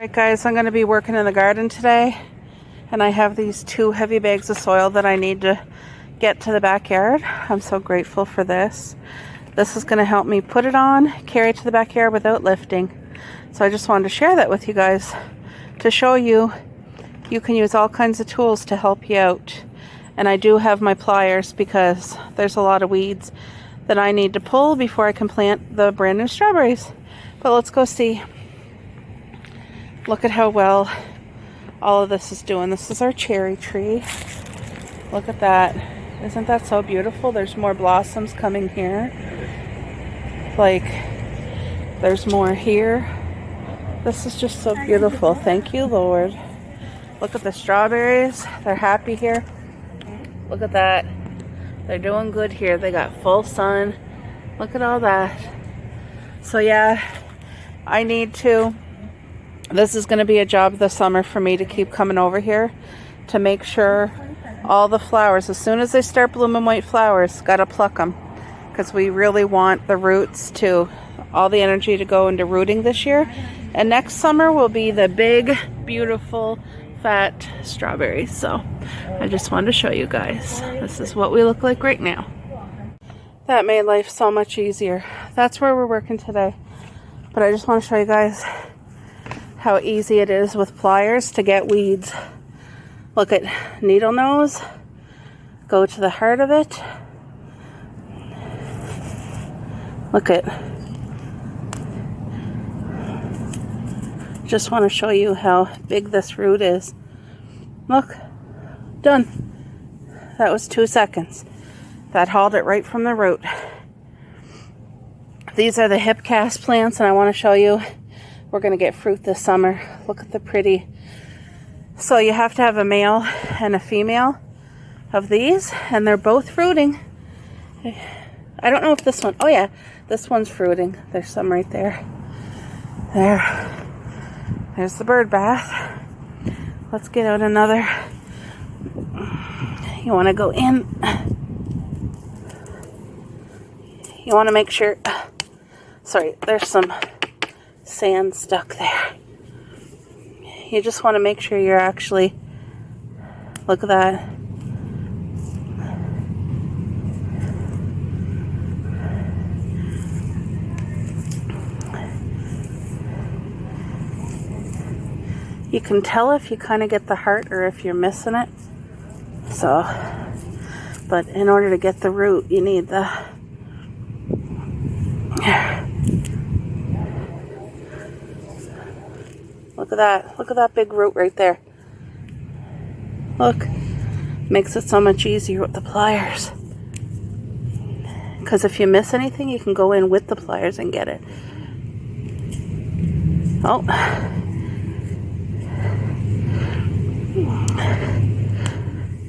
Alright guys, I'm going to be working in the garden today, and I have these 2 heavy bags of soil that I need to get to the backyard. I'm so grateful for this. This is going to help me put it on, carry it to the backyard without lifting. So I just wanted to share that with you guys to show you can use all kinds of tools to help you out. And I do have my pliers because there's a lot of weeds that I need to pull before I can plant the brand new strawberries. But let's go see. Look at how well all of this is doing. This is our cherry tree. Look at that. Isn't that so beautiful? There's more blossoms coming here. Like, there's more here. This is just so beautiful. Thank you, Lord. Look at the strawberries. They're happy here. Look at that. They're doing good here. They got full sun. Look at all that. So yeah, I need to... This is going to be a job this summer for me to keep coming over here to make sure all the flowers, as soon as they start blooming white flowers, got to pluck them. Because we really want the roots to, all the energy to go into rooting this year. And next summer will be the big, beautiful, fat strawberries. So I just wanted to show you guys. This is what we look like right now. That made life so much easier. That's where we're working today. But I just want to show you guys how easy it is with pliers to get weeds. Look at needle nose. Go to the heart of it. Look at. Just want to show you how big this root is. Look. Done. That was 2 seconds. That hauled it right from the root. These are the hipcast plants, and I want to show you. We're going to get fruit this summer. Look at the pretty. So you have to have a male and a female of these, and they're both fruiting. I don't know if this one, oh yeah, this one's fruiting. There's some right there. There's the bird bath. Let's get out another. You want to go in. You want to make sure, sorry, there's some sand stuck there. You just want to make sure you're actually, look at that. You can tell if you kind of get the heart or if you're missing it. So, but in order to get the root, you need the look at that. Look at that big root right there. Look. Makes it so much easier with the pliers. Because if you miss anything, you can go in with the pliers and get it. Oh.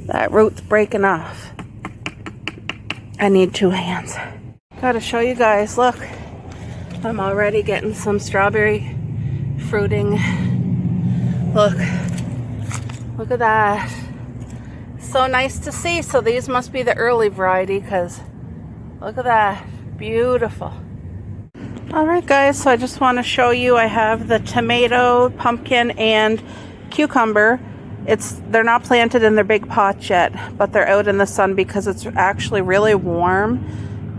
That root's breaking off. I need 2 hands. Gotta show you guys. Look. I'm already getting some strawberry fruiting. Look at that. So nice to see. So these must be the early variety, because look at that, beautiful. All right guys, so I just want to show you, I have the tomato, pumpkin, and cucumber. They're not planted in their big pots yet, but they're out in the sun because it's actually really warm.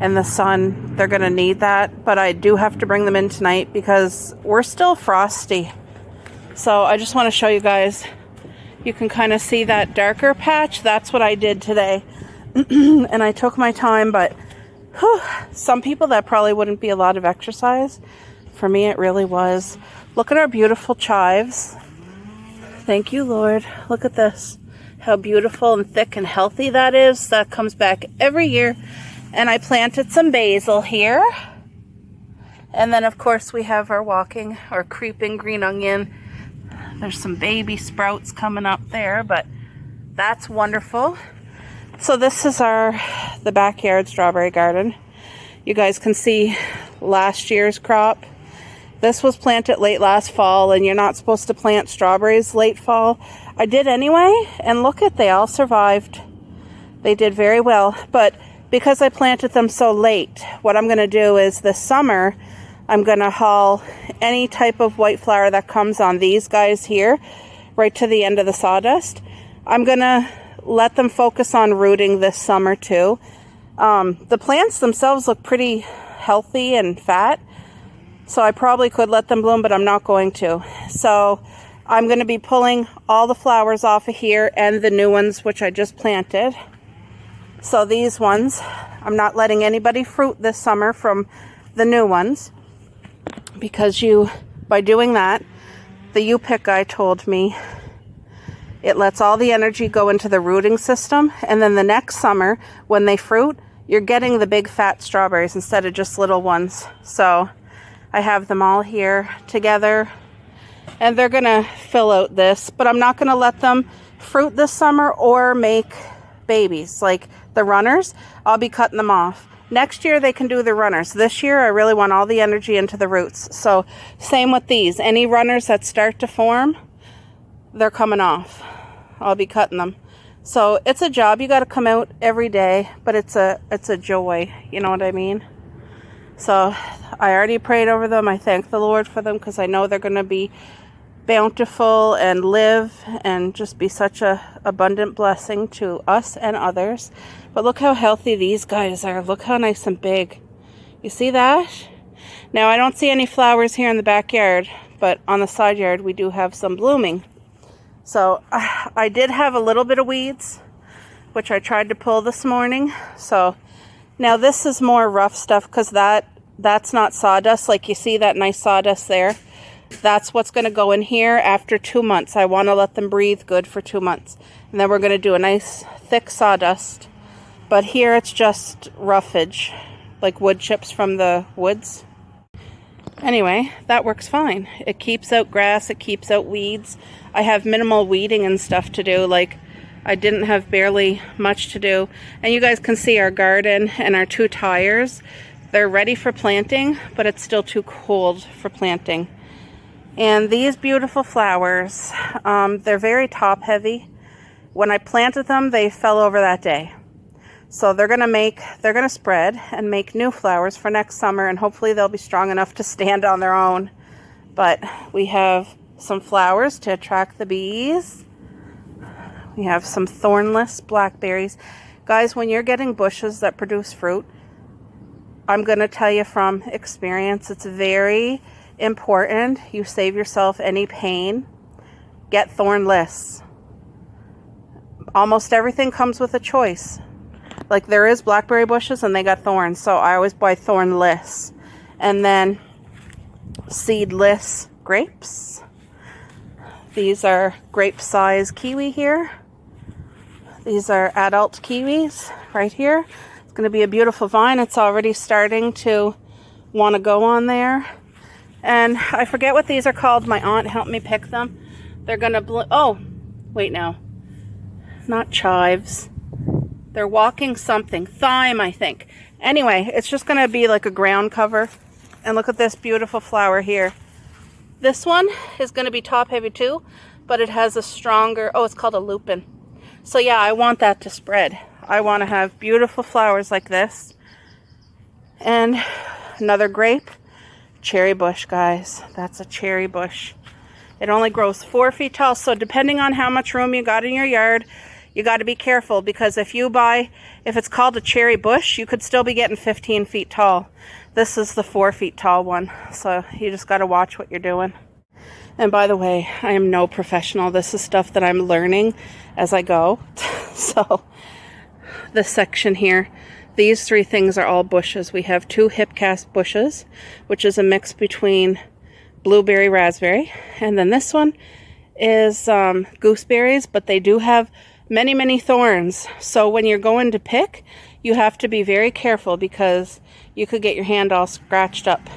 In the sun, they're going to need that, but I do have to bring them in tonight because we're still frosty. So I just want to show you guys, you can kind of see that darker patch. That's what I did today. And I took my time, but whew, some people that probably wouldn't be a lot of exercise. For me, it really was. Look at our beautiful chives. Thank you, Lord. Look at this. How beautiful and thick and healthy that is. That comes back every year. And I planted some basil here. And then, of course, we have our walking or creeping green onion. There's some baby sprouts coming up there, but that's wonderful. So this is the backyard strawberry garden. You guys can see last year's crop. This was planted late last fall, and you're not supposed to plant strawberries late fall. I did anyway, and look at, they all survived. They did very well, but because I planted them so late, what I'm going to do is this summer, I'm going to haul any type of white flower that comes on these guys here right to the end of the sawdust. I'm going to let them focus on rooting this summer too. The plants themselves look pretty healthy and fat, so I probably could let them bloom, but I'm not going to. So I'm going to be pulling all the flowers off of here and the new ones which I just planted. So these ones, I'm not letting anybody fruit this summer from the new ones, because by doing that, the U-Pick guy told me it lets all the energy go into the rooting system, and then the next summer when they fruit, you're getting the big fat strawberries instead of just little ones. So I have them all here together, and they're gonna fill out this, but I'm not gonna let them fruit this summer or make babies like the runners. I'll be cutting them off. Next year they can do the runners. This year I really want all the energy into the roots. So same with these. Any runners that start to form, they're coming off. I'll be cutting them. So it's a job. You got to come out every day, but it's a joy. You know what I mean? So I already prayed over them. I thank the Lord for them, because I know they're going to be bountiful and live and just be such a abundant blessing to us and others. But look how healthy these guys are. Look how nice and big. You see that? Now I don't see any flowers here in the backyard, but on the side yard we do have some blooming. So I did have a little bit of weeds, which I tried to pull this morning. So now this is more rough stuff, because that's not sawdust. Like you see that nice sawdust there? That's what's going to go in here after 2 months. I want to let them breathe good for 2 months. And then we're going to do a nice thick sawdust. But here it's just roughage, like wood chips from the woods. Anyway, that works fine. It keeps out grass, it keeps out weeds. I have minimal weeding and stuff to do. Like, I didn't have barely much to do. And you guys can see our garden and our 2 tires. They're ready for planting, but it's still too cold for planting. And these beautiful flowers, they're very top heavy. When I planted them, they fell over that day. So they're gonna spread and make new flowers for next summer, and hopefully they'll be strong enough to stand on their own. But we have some flowers to attract the bees. We have some thornless blackberries. Guys, when you're getting bushes that produce fruit, I'm gonna tell you from experience, it's very important you save yourself any pain. Get thornless. Almost everything comes with a choice. Like, there is blackberry bushes and they got thorns, so I always buy thornless. And then seedless grapes. These are grape size kiwi here. These are adult kiwis right here. It's going to be a beautiful vine. It's already starting to want to go on there. And I forget what these are called. My aunt helped me pick them. They're going to oh, wait now. Not chives. They're walking something. Thyme, I think. Anyway, it's just going to be like a ground cover. And look at this beautiful flower here. This one is going to be top heavy too, but it has a stronger, oh, it's called a lupin. So yeah, I want that to spread. I want to have beautiful flowers like this. And another grape. Cherry bush, guys. That's a cherry bush. It only grows 4 feet tall, so depending on how much room you got in your yard, you got to be careful, because if it's called a cherry bush, you could still be getting 15 feet tall. This is the 4 feet tall one, so you just got to watch what you're doing. And by the way, I am no professional. This is stuff that I'm learning as I go. So this section here, these 3 things are all bushes. We have 2 hipcast bushes, which is a mix between blueberry, raspberry, and then this one is gooseberries, but they do have many, many thorns. So when you're going to pick, you have to be very careful, because you could get your hand all scratched up.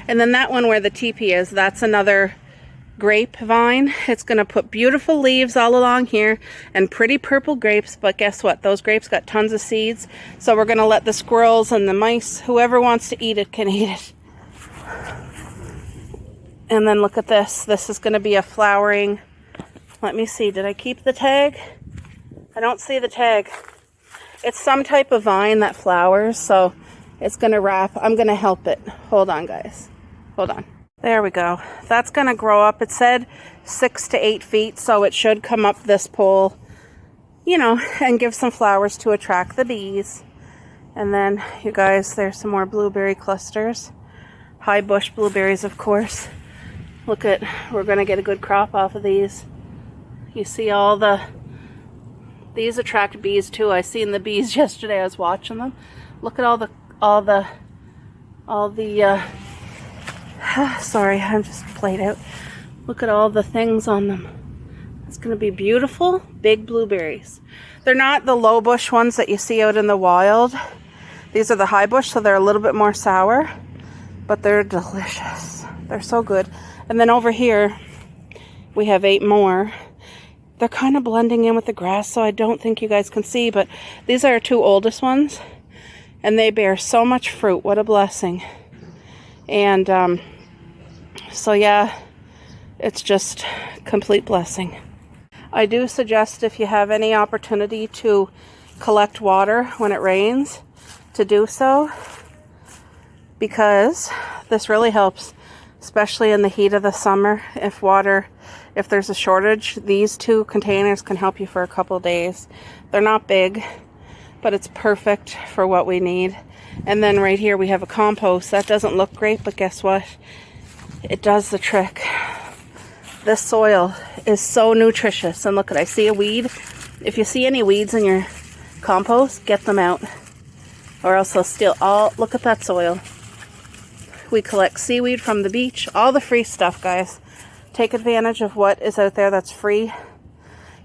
And then that one where the teepee is, that's another grape vine. It's going to put beautiful leaves all along here and pretty purple grapes, but guess what? Those grapes got tons of seeds. So we're going to let the squirrels and the mice, whoever wants to eat it, can eat it. And then look at this. This is going to be a flowering, let me see, did I keep the tag? I don't see the tag. It's some type of vine that flowers, so it's going to wrap. I'm going to help it. Hold on, guys. Hold on. There we go. That's going to grow up. It said 6 to 8 feet, so it should come up this pole, you know, and give some flowers to attract the bees. And then, you guys, there's some more blueberry clusters. High bush blueberries, of course. Look at, we're going to get a good crop off of these. You see all the, these attract bees too. I seen the bees yesterday. I was watching them. Look at all the sorry, I'm just played out. Look at all the things on them. It's going to be beautiful, big blueberries. They're not the low bush ones that you see out in the wild. These are the high bush, so they're a little bit more sour, but they're delicious. They're so good. And then over here, we have 8 more. They're kind of blending in with the grass, so I don't think you guys can see, but these are our 2 oldest ones, and they bear so much fruit. What a blessing. And so yeah, it's just complete blessing. I do suggest, if you have any opportunity to collect water when it rains, to do so, because this really helps, especially in the heat of the summer. If there's a shortage, these 2 containers can help you for a couple days. They're not big, but it's perfect for what we need. And then right here we have a compost. That doesn't look great, but guess what? It does the trick. This soil is so nutritious. And look, I see a weed. If you see any weeds in your compost, get them out, or else they'll steal all. Look at that soil. We collect seaweed from the beach, all the free stuff, guys. Take advantage of what is out there that's free.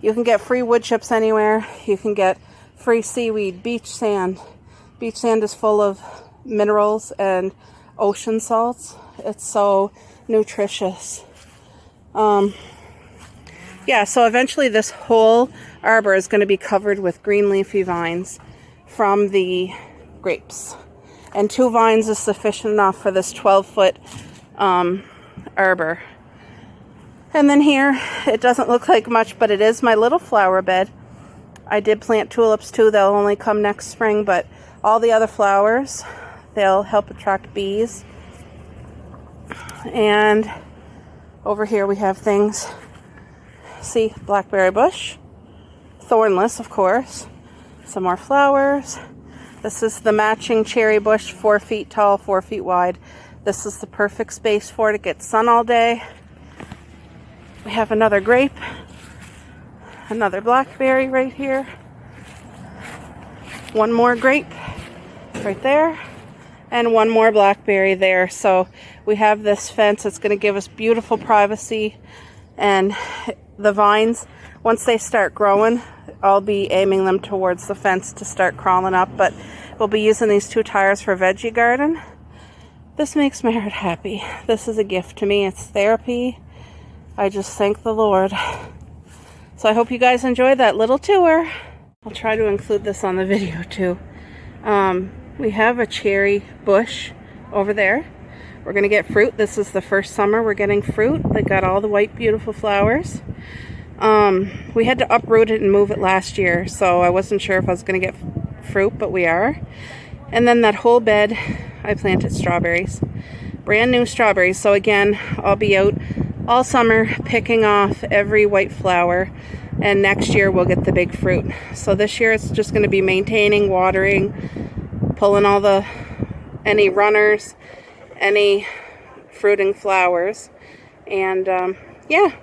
You can get free wood chips anywhere. You can get free seaweed, beach sand. Beach sand is full of minerals and ocean salts. It's so nutritious. Yeah, so eventually this whole arbor is going to be covered with green leafy vines from the grapes. And 2 vines is sufficient enough for this 12-foot arbor. And then here, it doesn't look like much, but it is my little flower bed. I did plant tulips too. They'll only come next spring, but all the other flowers, they'll help attract bees. And over here we have things. See, blackberry bush. Thornless, of course. Some more flowers. This is the matching cherry bush, 4 feet tall, 4 feet wide. This is the perfect space for it. It gets sun all day. We have another grape. Another blackberry right here. One more grape right there. And one more blackberry there. So we have this fence. It's going to give us beautiful privacy. And the vines, once they start growing, I'll be aiming them towards the fence to start crawling up. But we'll be using these 2 tires for veggie garden. This makes my heart happy. This is a gift to me. It's therapy. I just thank the Lord. So I hope you guys enjoyed that little tour. I'll try to include this on the video too. We have a cherry bush over there. We're going to get fruit. This is the first summer we're getting fruit. They got all the white beautiful flowers. We had to uproot it and move it last year, so I wasn't sure if I was going to get fruit, but we are. And then that whole bed, I planted strawberries. Brand new strawberries. So again, I'll be out all summer picking off every white flower, and next year we'll get the big fruit. So this year it's just going to be maintaining, watering, pulling all any runners, any fruiting flowers, and yeah.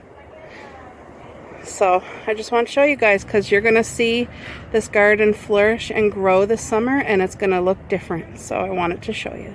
So I just want to show you guys, because you're going to see this garden flourish and grow this summer, and it's going to look different. So I wanted to show you.